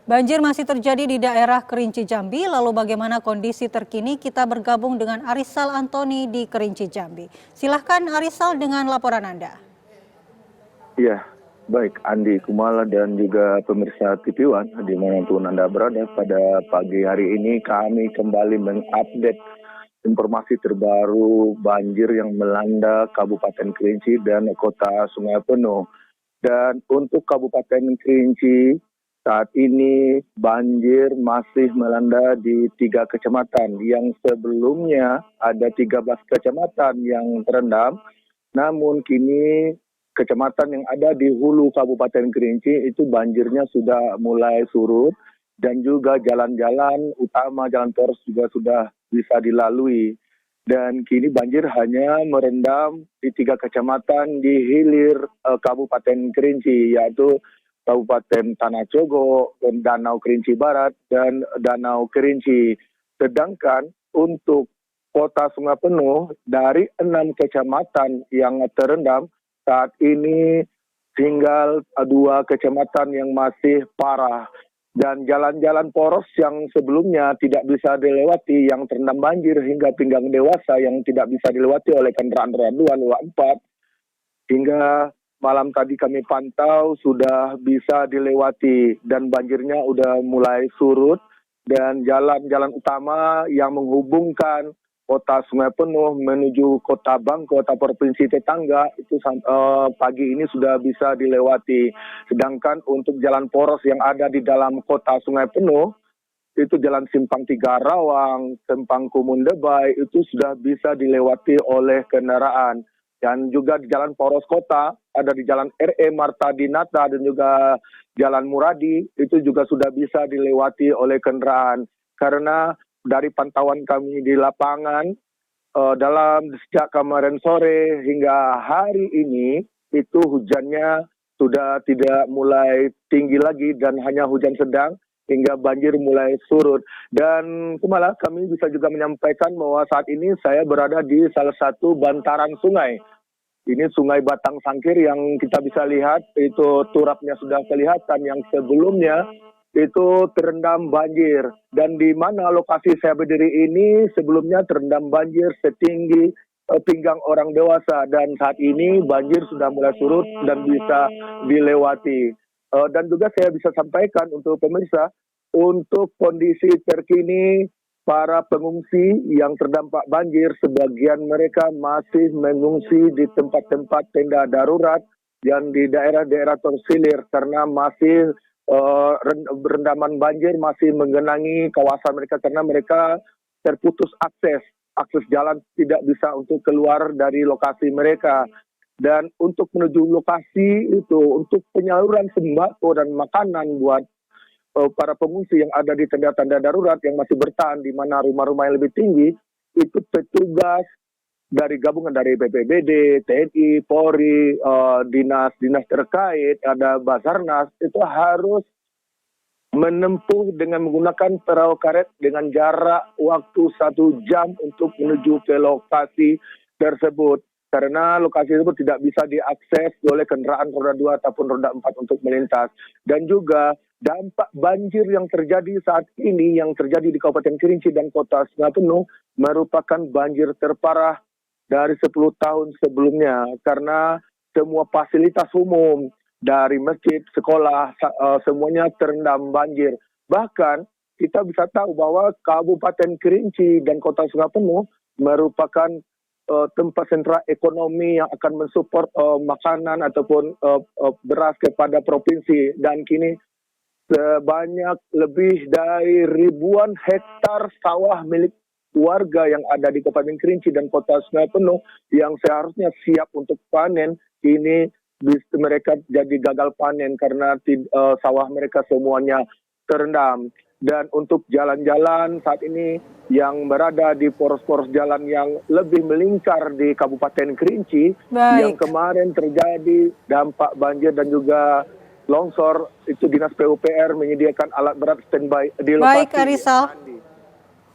Banjir masih terjadi di daerah Kerinci Jambi, lalu bagaimana kondisi terkini? Kita bergabung dengan Arisal Antoni di Kerinci Jambi. Silahkan Arisal dengan laporan Anda. Iya, baik Andi Kumala dan juga pemirsa TV One dimanapun Anda berada, pada pagi hari ini kami kembali mengupdate informasi terbaru banjir yang melanda Kabupaten Kerinci dan Kota Sungai Penuh. Dan untuk Kabupaten Kerinci, saat ini banjir masih melanda di 3 kecamatan. Yang sebelumnya ada 13 kecamatan yang terendam, namun kini kecamatan yang ada di hulu Kabupaten Kerinci itu banjirnya sudah mulai surut. Dan juga jalan-jalan utama, jalan poros juga sudah bisa dilalui. Dan kini banjir hanya merendam di 3 kecamatan di hilir Kabupaten Kerinci, yaitu Kabupaten Tanah Cogo, Danau Kerinci Barat, dan Danau Kerinci. Sedangkan untuk Kota Sungai Penuh, dari 6 kecamatan yang terendam, saat ini tinggal 2 kecamatan yang masih parah. Dan jalan-jalan poros yang sebelumnya tidak bisa dilewati, yang terendam banjir hingga pinggang dewasa yang tidak bisa dilewati oleh kendaraan roda 2, roda 4, hingga malam tadi kami pantau sudah bisa dilewati dan banjirnya sudah mulai surut. Dan jalan-jalan utama yang menghubungkan Kota Sungai Penuh menuju Kota Bangko atau provinsi tetangga itu pagi ini sudah bisa dilewati. Sedangkan untuk jalan poros yang ada di dalam Kota Sungai Penuh, itu jalan Simpang Tiga Rawang, Simpang Kumun Debai, itu sudah bisa dilewati oleh kendaraan. Dan juga di jalan poros kota, ada di jalan RE Marta Dinata dan juga jalan Muradi, itu juga sudah bisa dilewati oleh kendaraan. Karena dari pantauan kami di lapangan, dalam sejak kemarin sore hingga hari ini, itu hujannya sudah tidak mulai tinggi lagi dan hanya hujan sedang hingga banjir mulai surut. Dan malah kami bisa juga menyampaikan bahwa saat ini saya berada di salah satu bantaran sungai. Ini Sungai Batang Sangkir yang kita bisa lihat, itu turapnya sudah kelihatan, yang sebelumnya itu terendam banjir. Dan di mana lokasi saya berdiri ini sebelumnya terendam banjir setinggi pinggang orang dewasa. Dan saat ini banjir sudah mulai surut dan bisa dilewati. Dan juga saya bisa sampaikan untuk pemirsa, untuk kondisi terkini para pengungsi yang terdampak banjir, sebagian mereka masih mengungsi di tempat-tempat tenda darurat yang di daerah-daerah tersilir karena masih rendaman banjir masih menggenangi kawasan mereka karena mereka terputus akses jalan, tidak bisa untuk keluar dari lokasi mereka. Dan untuk menuju lokasi itu, untuk penyaluran sembako dan makanan buat para pengungsi yang ada di tenda-tenda darurat yang masih bertahan di mana rumah-rumah yang lebih tinggi, itu petugas dari gabungan dari BPBD, TNI, Polri, dinas-dinas terkait, ada Basarnas, itu harus menempuh dengan menggunakan perahu karet dengan jarak waktu 1 jam untuk menuju ke lokasi tersebut. Karena lokasi tersebut tidak bisa diakses oleh kendaraan roda 2 ataupun roda 4 untuk melintas. Dan juga dampak banjir yang terjadi saat ini, yang terjadi di Kabupaten Kerinci dan Kota Sungai Penuh, merupakan banjir terparah dari 10 tahun sebelumnya. Karena semua fasilitas umum, dari masjid, sekolah, semuanya terendam banjir. Bahkan kita bisa tahu bahwa Kabupaten Kerinci dan Kota Sungai Penuh merupakan tempat sentra ekonomi yang akan mensupport makanan ataupun beras kepada provinsi. Dan kini sebanyak lebih dari ribuan hektar sawah milik warga yang ada di Kabupaten Kerinci dan Kota Sungai Penuh yang seharusnya siap untuk panen, kini mereka jadi gagal panen karena sawah mereka semuanya terendam. Dan untuk jalan-jalan saat ini yang berada di poros-poros jalan yang lebih melingkar di Kabupaten Kerinci, yang kemarin terjadi dampak banjir dan juga longsor, itu Dinas PUPR menyediakan alat berat standby di lokasi. Baik, Arisal.